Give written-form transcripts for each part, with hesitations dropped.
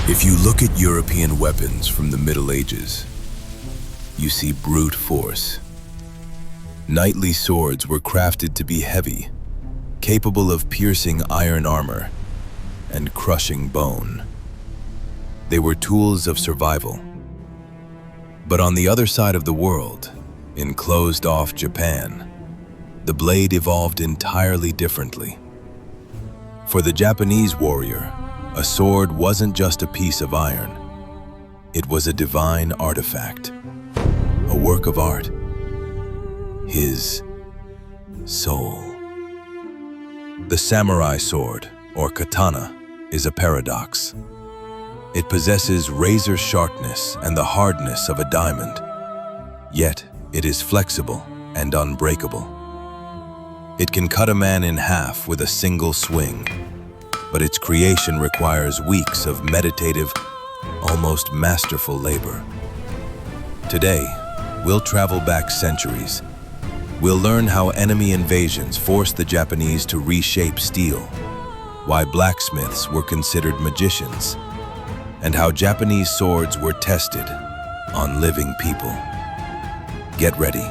If you look at European weapons from the Middle Ages, you see brute force. Knightly swords were crafted to be heavy, capable of piercing iron armor and crushing bone. They were tools of survival. But on the other side of the world, in closed-off Japan, the blade evolved entirely differently. For the Japanese warrior, a sword wasn't just a piece of iron. It was a divine artifact, a work of art, his soul. The samurai sword, or katana, is a paradox. It possesses razor sharpness and the hardness of a diamond, yet it is flexible and unbreakable. It can cut a man in half with a single swing, but its creation requires weeks of meditative, almost masterful labor. Today, we'll travel back centuries. We'll learn how enemy invasions forced the Japanese to reshape steel, why blacksmiths were considered magicians, and how Japanese swords were tested on living people. Get ready.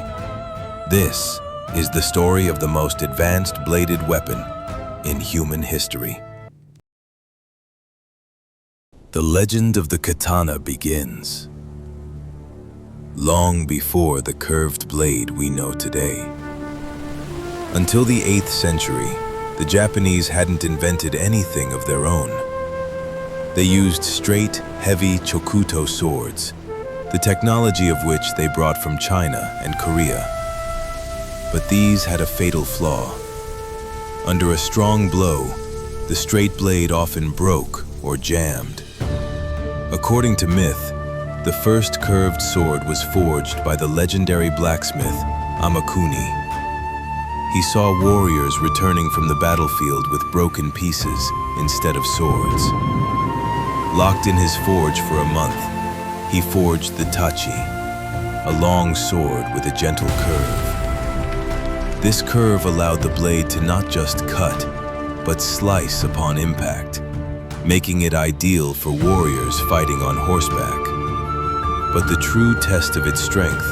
This is the story of the most advanced bladed weapon in human history. The legend of the katana begins long before the curved blade we know today. Until the 8th century, the Japanese hadn't invented anything of their own. They used straight, heavy chokuto swords, the technology of which they brought from China and Korea. But these had a fatal flaw. Under a strong blow, the straight blade often broke or jammed. According to myth, the first curved sword was forged by the legendary blacksmith Amakuni. He saw warriors returning from the battlefield with broken pieces instead of swords. Locked in his forge for a month, he forged the tachi, a long sword with a gentle curve. This curve allowed the blade to not just cut, but slice upon impact, making it ideal for warriors fighting on horseback. But the true test of its strength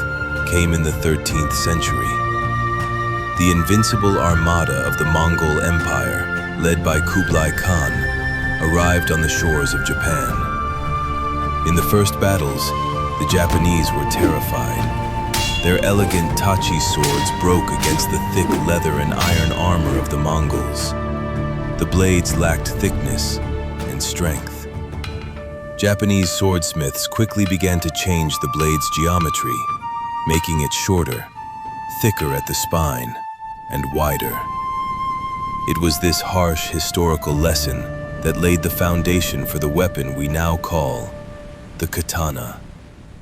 came in the 13th century. The invincible armada of the Mongol Empire, led by Kublai Khan, arrived on the shores of Japan. In the first battles, the Japanese were terrified. Their elegant tachi swords broke against the thick leather and iron armor of the Mongols. The blades lacked thickness and strength. Japanese swordsmiths quickly began to change the blade's geometry, making it shorter, thicker at the spine, and wider. It was this harsh historical lesson that laid the foundation for the weapon we now call the katana.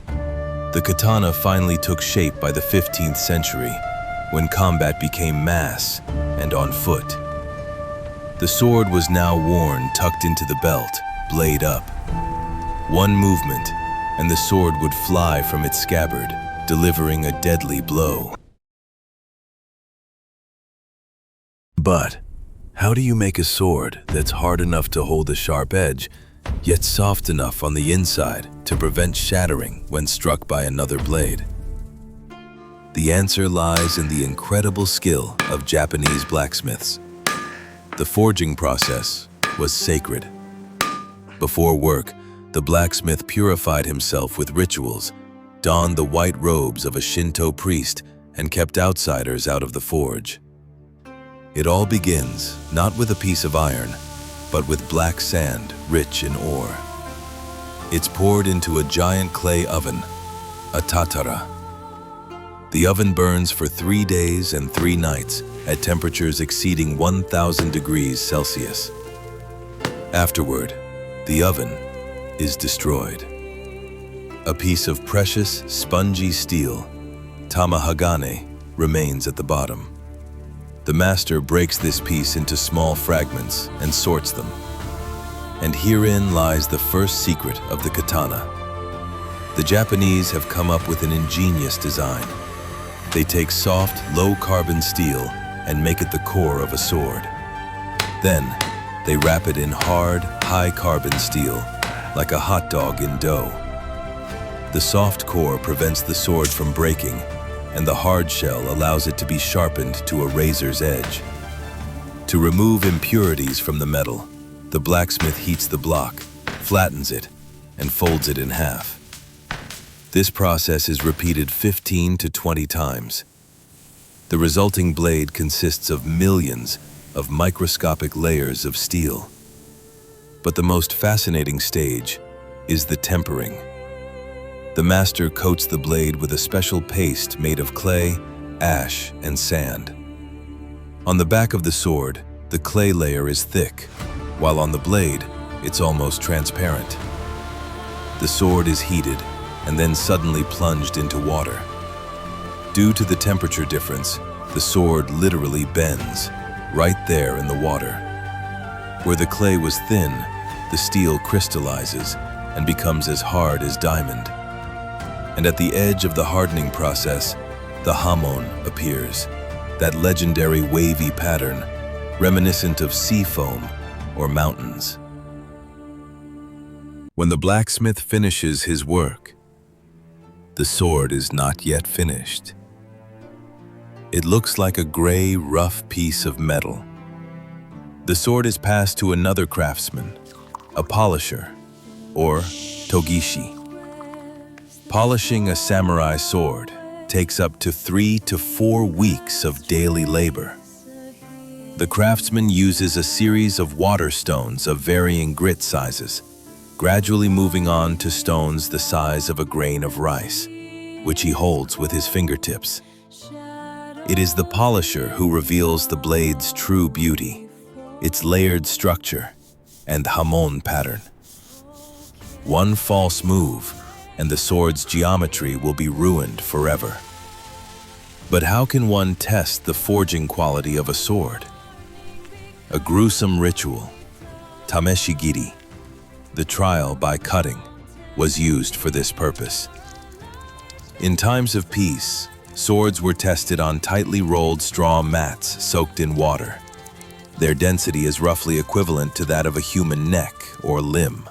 The katana finally took shape by the 15th century, when combat became mass and on foot. The sword was now worn tucked into the belt, blade up. One movement, and the sword would fly from its scabbard, delivering a deadly blow. But how do you make a sword that's hard enough to hold a sharp edge, yet soft enough on the inside to prevent shattering when struck by another blade? The answer lies in the incredible skill of Japanese blacksmiths. The forging process was sacred. Before work, the blacksmith purified himself with rituals, donned the white robes of a Shinto priest, and kept outsiders out of the forge. It all begins not with a piece of iron, but with black sand rich in ore. It's poured into a giant clay oven, a Tatara. The oven burns for 3 days and 3 nights at temperatures exceeding 1,000 degrees Celsius. Afterward, the oven is destroyed. A piece of precious, spongy steel, tamehagane, remains at the bottom. The master breaks this piece into small fragments and sorts them. And herein lies the first secret of the katana. The Japanese have come up with an ingenious design. They take soft, low-carbon steel and make it the core of a sword. Then, they wrap it in hard, high-carbon steel, like a hot dog in dough. The soft core prevents the sword from breaking, and the hard shell allows it to be sharpened to a razor's edge. To remove impurities from the metal, the blacksmith heats the block, flattens it, and folds it in half. This process is repeated 15 to 20 times. The resulting blade consists of millions of microscopic layers of steel. But the most fascinating stage is the tempering. The master coats the blade with a special paste made of clay, ash, and sand. On the back of the sword, the clay layer is thick, while on the blade, it's almost transparent. The sword is heated and then suddenly plunged into water. Due to the temperature difference, the sword literally bends, right there in the water. Where the clay was thin, the steel crystallizes and becomes as hard as diamond. And at the edge of the hardening process, the hamon appears, that legendary wavy pattern, reminiscent of sea foam or mountains. When the blacksmith finishes his work, the sword is not yet finished. It looks like a gray, rough piece of metal. The sword is passed to another craftsman, a polisher, or togishi. Polishing a samurai sword takes up to 3 to 4 weeks of daily labor. The craftsman uses a series of water stones of varying grit sizes, gradually moving on to stones the size of a grain of rice, which he holds with his fingertips. It is the polisher who reveals the blade's true beauty, its layered structure, and hamon pattern. One false move, and the sword's geometry will be ruined forever. But how can one test the forging quality of a sword? A gruesome ritual, tameshigiri, the trial by cutting, was used for this purpose. In times of peace, swords were tested on tightly rolled straw mats soaked in water. Their density is roughly equivalent to that of a human neck or limb.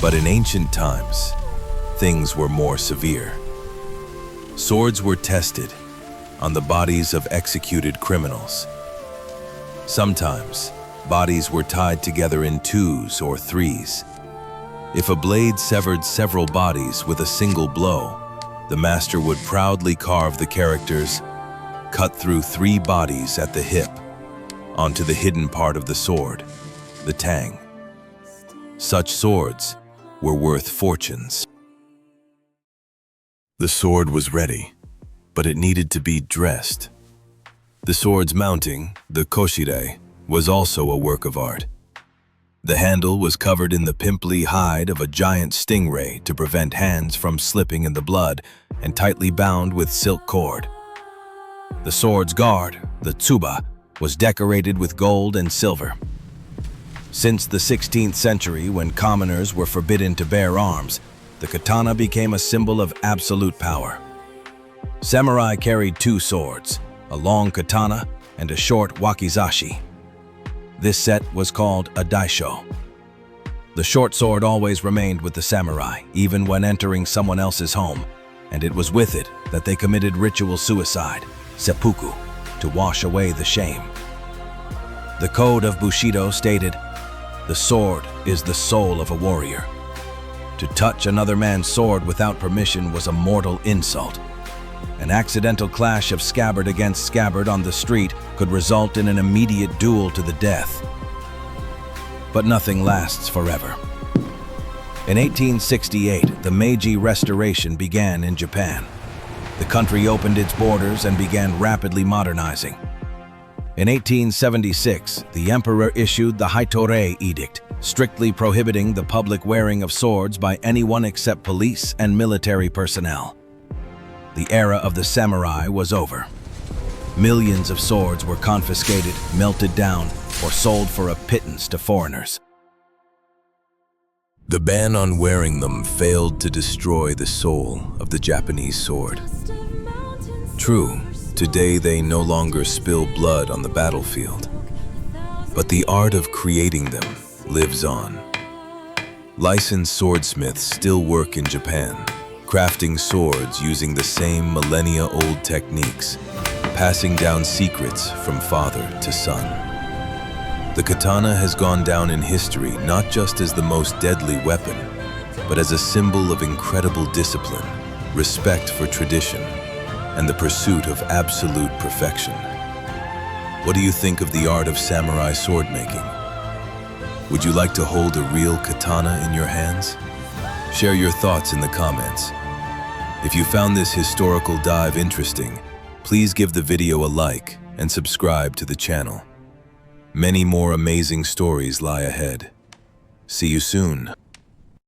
But in ancient times, things were more severe. Swords were tested on the bodies of executed criminals. Sometimes, bodies were tied together in 2s or 3s. If a blade severed several bodies with a single blow, the master would proudly carve the characters, "Cut through 3 bodies at the hip," onto the hidden part of the sword, the tang. Such swords were worth fortunes. The sword was ready, but it needed to be dressed. The sword's mounting, the koshire, was also a work of art. The handle was covered in the pimply hide of a giant stingray to prevent hands from slipping in the blood, and tightly bound with silk cord. The sword's guard, the tsuba, was decorated with gold and silver. Since the 16th century, when commoners were forbidden to bear arms, the katana became a symbol of absolute power. Samurai carried 2 swords, a long katana and a short wakizashi. This set was called a daisho. The short sword always remained with the samurai, even when entering someone else's home, and it was with it that they committed ritual suicide, seppuku, to wash away the shame. The code of Bushido stated, "The sword is the soul of a warrior." To touch another man's sword without permission was a mortal insult. An accidental clash of scabbard against scabbard on the street could result in an immediate duel to the death. But nothing lasts forever. In 1868, the Meiji Restoration began in Japan. The country opened its borders and began rapidly modernizing. In 1876, the emperor issued the Hitorei Edict, strictly prohibiting the public wearing of swords by anyone except police and military personnel. The era of the samurai was over. Millions of swords were confiscated, melted down, or sold for a pittance to foreigners. The ban on wearing them failed to destroy the soul of the Japanese sword. True, today they no longer spill blood on the battlefield, but the art of creating them lives on. Licensed swordsmiths still work in Japan, crafting swords using the same millennia-old techniques, passing down secrets from father to son. The katana has gone down in history not just as the most deadly weapon, but as a symbol of incredible discipline, respect for tradition, and the pursuit of absolute perfection. What do you think of the art of samurai sword making? Would you like to hold a real katana in your hands? Share your thoughts in the comments. If you found this historical dive interesting, please give the video a like and subscribe to the channel. Many more amazing stories lie ahead. See you soon.